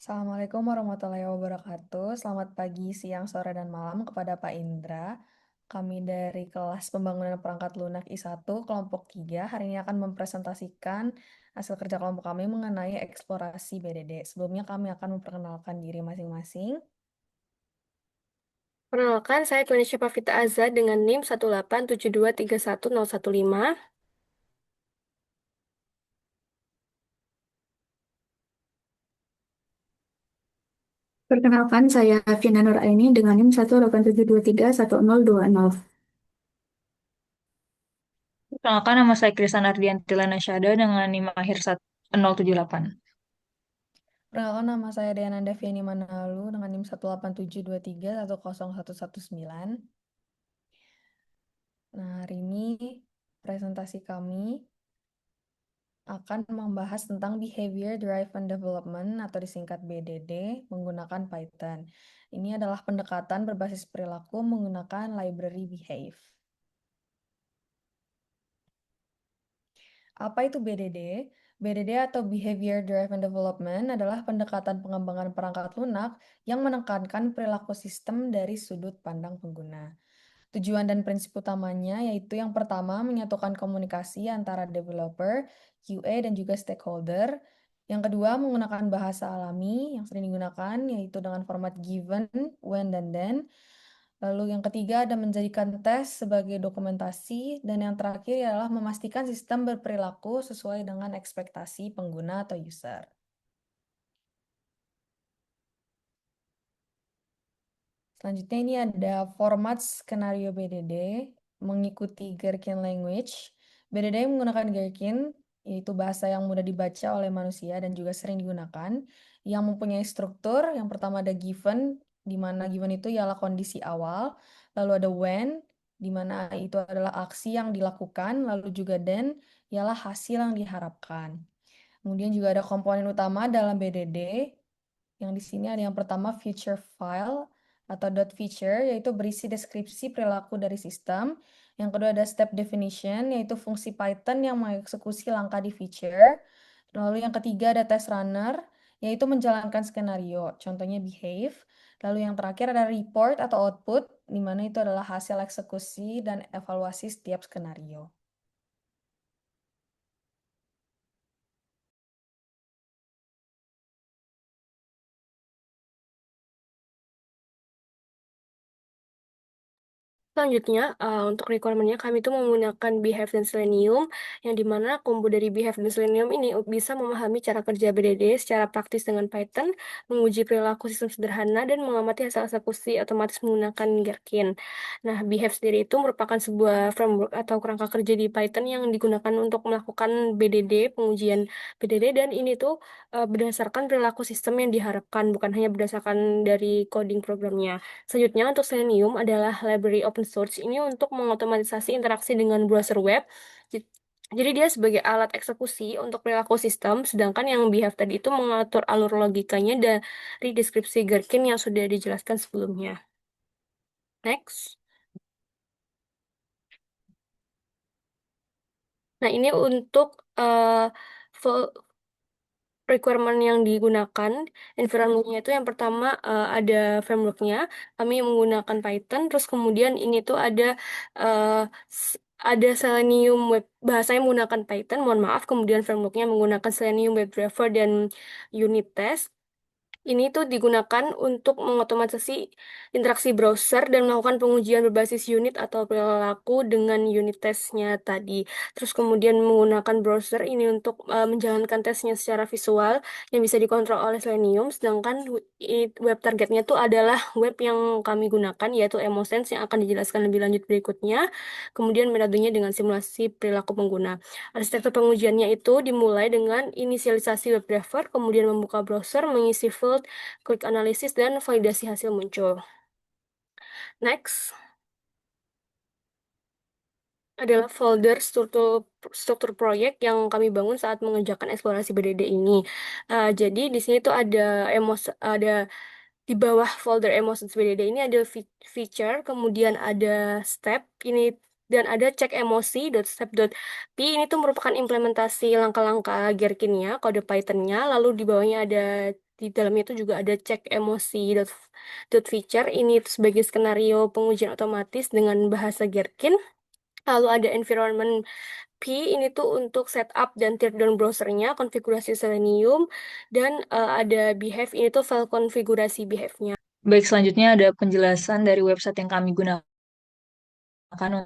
Assalamualaikum warahmatullahi wabarakatuh. Selamat pagi, siang, sore, dan malam kepada Pak Indra. Kami dari kelas pembangunan perangkat lunak I1 kelompok 3 hari ini akan mempresentasikan hasil kerja kelompok kami mengenai eksplorasi BDD. Sebelumnya kami akan memperkenalkan diri masing-masing. Perkenalkan, saya Tuan Syafafita Azza dengan NIM 187231015. Perkenalkan, saya Vina Nuraini dengan NIM 187231020. Perkenalkan, nama saya Krisan Ardianti Lanasyada dengan NIM akhir 078. Perkenalkan, nama saya Deananda Viani Manalu dengan NIM 18723101119. Nah, hari ini presentasi kami akan membahas tentang Behavior Driven Development atau disingkat BDD menggunakan Python. Ini adalah pendekatan berbasis perilaku menggunakan library Behave. Apa itu BDD? BDD atau Behavior Driven Development adalah pendekatan pengembangan perangkat lunak yang menekankan perilaku sistem dari sudut pandang pengguna. Tujuan dan prinsip utamanya yaitu yang pertama menyatukan komunikasi antara developer, QA, dan juga stakeholder. Yang kedua menggunakan bahasa alami yang sering digunakan yaitu dengan format given, when, dan then. Lalu yang ketiga ada menjadikan tes sebagai dokumentasi. Dan yang terakhir adalah memastikan sistem berperilaku sesuai dengan ekspektasi pengguna atau user. Selanjutnya ini ada format skenario BDD mengikuti Gherkin language. BDD menggunakan Gherkin, yaitu bahasa yang mudah dibaca oleh manusia dan juga sering digunakan, yang mempunyai struktur. Yang pertama ada given, di mana given itu ialah kondisi awal. Lalu ada when, di mana itu adalah aksi yang dilakukan. Lalu juga then, ialah hasil yang diharapkan. Kemudian juga ada komponen utama dalam BDD, yang di sini ada yang pertama feature file atau .feature, yaitu berisi deskripsi perilaku dari sistem. Yang kedua ada step definition, yaitu fungsi Python yang mengeksekusi langkah di feature. Lalu yang ketiga ada test runner, yaitu menjalankan skenario, contohnya behave. Lalu yang terakhir ada report atau output, di mana itu adalah hasil eksekusi dan evaluasi setiap skenario. Selanjutnya, untuk requirement-nya kami itu menggunakan Behave dan Selenium, yang dimana combo dari Behave dan Selenium ini bisa memahami cara kerja BDD secara praktis dengan Python, menguji perilaku sistem sederhana, dan mengamati hasil eksekusi otomatis menggunakan Gherkin. Nah, Behave sendiri itu merupakan sebuah framework atau kerangka kerja di Python yang digunakan untuk melakukan BDD, pengujian BDD, dan ini tuh berdasarkan perilaku sistem yang diharapkan, bukan hanya berdasarkan dari coding programnya. Selanjutnya, untuk Selenium adalah library open source ini untuk mengotomatisasi interaksi dengan browser web. J- Jadi dia sebagai alat eksekusi untuk perilaku sistem, sedangkan yang Behave tadi itu mengatur alur logikanya dari deskripsi Gherkin yang sudah dijelaskan sebelumnya. Next. Nah, ini untuk requirement yang digunakan, environment-nya itu yang pertama ada framework-nya, kami menggunakan Python, terus kemudian ini tuh uh, ada Selenium web, bahasanya menggunakan Python, mohon maaf, kemudian framework-nya menggunakan Selenium WebDriver dan unit test. Ini tuh digunakan untuk mengotomatisasi interaksi browser dan melakukan pengujian berbasis unit atau perilaku dengan unit testnya tadi. Terus kemudian menggunakan browser ini untuk menjalankan tesnya secara visual yang bisa dikontrol oleh Selenium. Sedangkan web targetnya tuh adalah web yang kami gunakan yaitu Emosense yang akan dijelaskan lebih lanjut berikutnya. Kemudian metodenya dengan simulasi perilaku pengguna. Arsitektur pengujiannya itu dimulai dengan inisialisasi web driver, kemudian membuka browser, mengisi field, klik analisis, dan validasi hasil muncul. Next adalah folder struktur struktur proyek yang kami bangun saat mengerjakan eksplorasi BDD ini. Jadi di sini tuh ada di bawah folder Emotions BDD ini ada feature, kemudian ada step. Ini Dan ada cek emosi.step.p, ini tuh merupakan implementasi langkah-langkah Gherkinnya, kode Python-nya. Lalu di bawahnya ada, di dalamnya itu juga ada cek emosi.feature. Ini tuh sebagai skenario pengujian otomatis dengan bahasa Gherkin. Lalu ada environment P, ini tuh untuk setup dan teardown browsernya, konfigurasi Selenium, dan ada behave, ini tuh file konfigurasi behave-nya. Baik, selanjutnya ada penjelasan dari website yang kami gunakan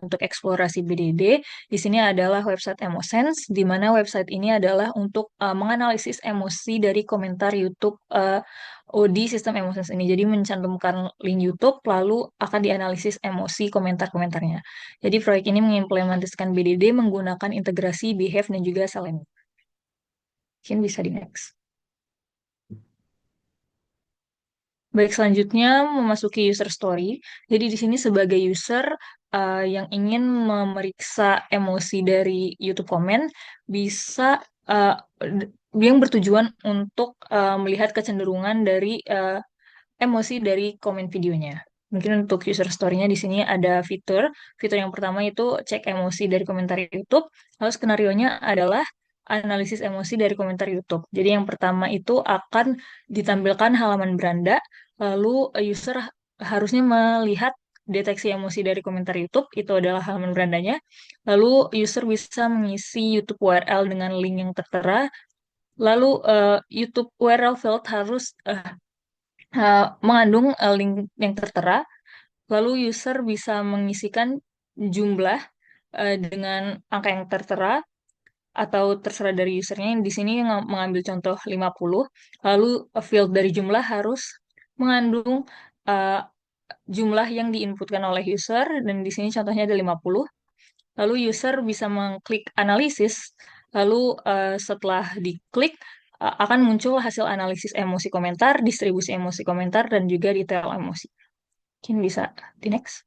untuk eksplorasi BDD. Di sini adalah website Emosense, di mana website ini adalah untuk menganalisis emosi dari komentar YouTube di sistem Emosense ini. Jadi mencantumkan link YouTube, lalu akan dianalisis emosi komentar-komentarnya. Jadi proyek ini mengimplementasikan BDD menggunakan integrasi Behave dan juga Selenium. Mungkin bisa di next. Baik, selanjutnya memasuki user story. Jadi di sini sebagai user yang ingin memeriksa emosi dari YouTube komen, bisa yang bertujuan untuk melihat kecenderungan dari emosi dari komen videonya. Mungkin untuk user story-nya di sini ada fitur. Fitur yang pertama itu cek emosi dari komentar YouTube. Lalu skenario-nya adalah analisis emosi dari komentar YouTube. Jadi yang pertama itu akan ditampilkan halaman beranda, lalu user harusnya melihat deteksi emosi dari komentar YouTube, itu adalah halaman berandanya. Lalu user bisa mengisi YouTube URL dengan link yang tertera. Lalu YouTube URL field harus mengandung link yang tertera, lalu user bisa mengisikan jumlah dengan angka yang tertera atau terserah dari usernya. Di sini mengambil contoh 50, lalu field dari jumlah harus mengandung uh, jumlah yang diinputkan oleh user, dan di sini contohnya ada 50. Lalu user bisa mengklik analisis, lalu setelah diklik akan muncul hasil analisis emosi komentar, distribusi emosi komentar, dan juga detail emosi. Mungkin bisa di next.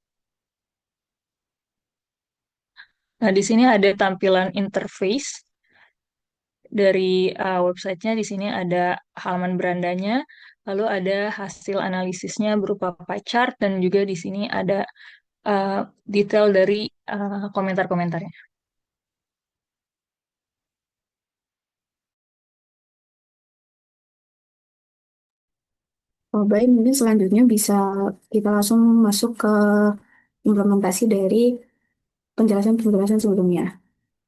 Nah, di sini ada tampilan interface dari websitenya. Di sini ada halaman berandanya, lalu ada hasil analisisnya berupa pie chart, dan juga di sini ada uh, detail dari komentar-komentarnya. Oh, baik, mungkin selanjutnya bisa kita langsung masuk ke implementasi dari penjelasan-penjelasan sebelumnya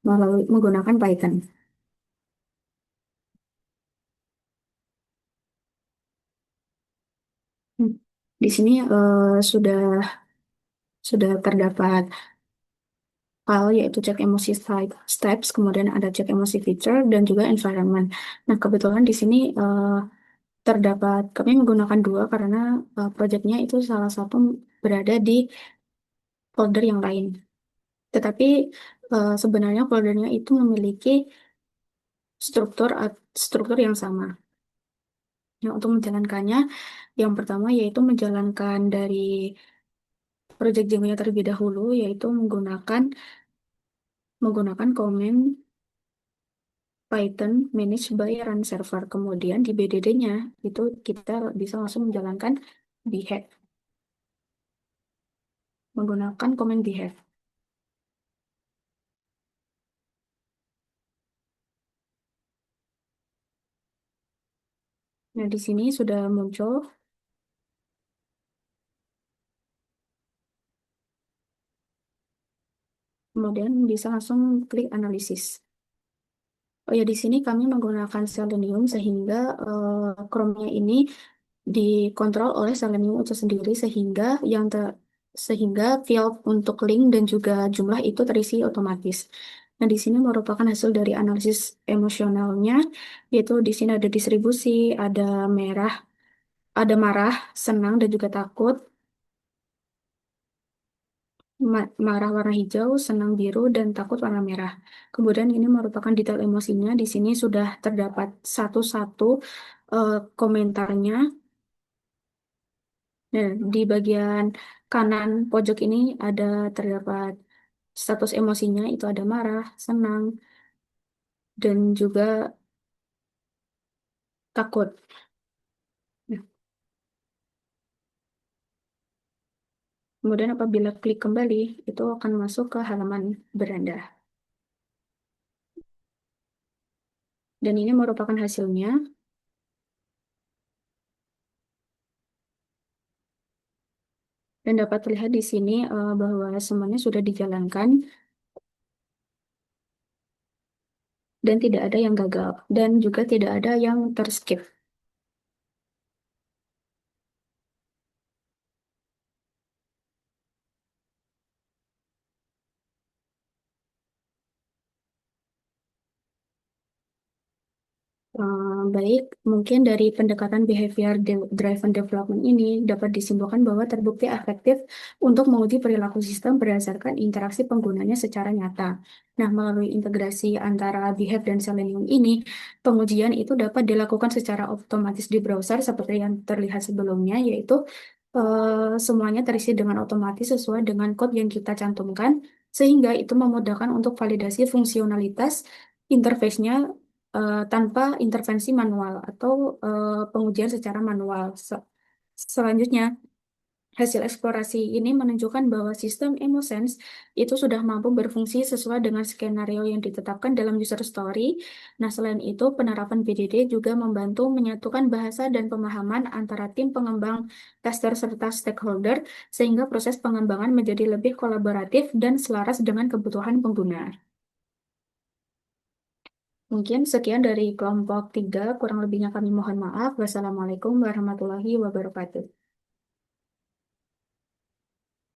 melalui menggunakan Python. Hmm. Di sini sudah terdapat file yaitu cek emosi steps, kemudian ada cek emosi feature dan juga environment. Nah, kebetulan di sini terdapat kami menggunakan dua karena projectnya itu salah satu berada di folder yang lain. Tetapi sebenarnya foldernya itu memiliki struktur yang sama. Nah, untuk menjalankannya, yang pertama yaitu menjalankan dari project Django-nya terlebih dahulu, yaitu menggunakan command Python manage by run server. Kemudian di BDD-nya itu kita bisa langsung menjalankan behave menggunakan command behave. Nah, di sini sudah muncul. Kemudian bisa langsung klik analisis. Oh ya, di sini kami menggunakan Selenium sehingga Chrome-nya ini dikontrol oleh Selenium itu sendiri sehingga field untuk link dan juga jumlah itu terisi otomatis. Nah, di sini merupakan hasil dari analisis emosionalnya, yaitu di sini ada distribusi, ada merah, ada marah, senang dan juga takut. Marah warna hijau, senang biru, dan takut warna merah. Kemudian ini merupakan detail emosinya. Di sini sudah terdapat satu-satu komentarnya. Nah, di bagian kanan pojok ini terdapat status emosinya, itu ada marah, senang, dan juga takut. Nah, Kemudian apabila klik kembali, itu akan masuk ke halaman beranda. Dan ini merupakan hasilnya. Dan dapat terlihat di sini bahwa semuanya sudah dijalankan dan tidak ada yang gagal. Dan juga tidak ada yang terskip. Baik, mungkin dari pendekatan behavior driven development ini dapat disimpulkan bahwa terbukti efektif untuk menguji perilaku sistem berdasarkan interaksi penggunanya secara nyata. Nah, melalui integrasi antara Behave dan Selenium ini, pengujian itu dapat dilakukan secara otomatis di browser seperti yang terlihat sebelumnya, yaitu semuanya terisi dengan otomatis sesuai dengan code yang kita cantumkan, sehingga itu memudahkan untuk validasi fungsionalitas interface-nya tanpa intervensi manual atau pengujian secara manual. Selanjutnya, hasil eksplorasi ini menunjukkan bahwa sistem EmoSense itu sudah mampu berfungsi sesuai dengan skenario yang ditetapkan dalam user story. Nah, selain itu, penerapan BDD juga membantu menyatukan bahasa dan pemahaman antara tim pengembang, tester, serta stakeholder, sehingga proses pengembangan menjadi lebih kolaboratif dan selaras dengan kebutuhan pengguna. Mungkin sekian dari kelompok 3, kurang lebihnya kami mohon maaf. Wassalamualaikum warahmatullahi wabarakatuh.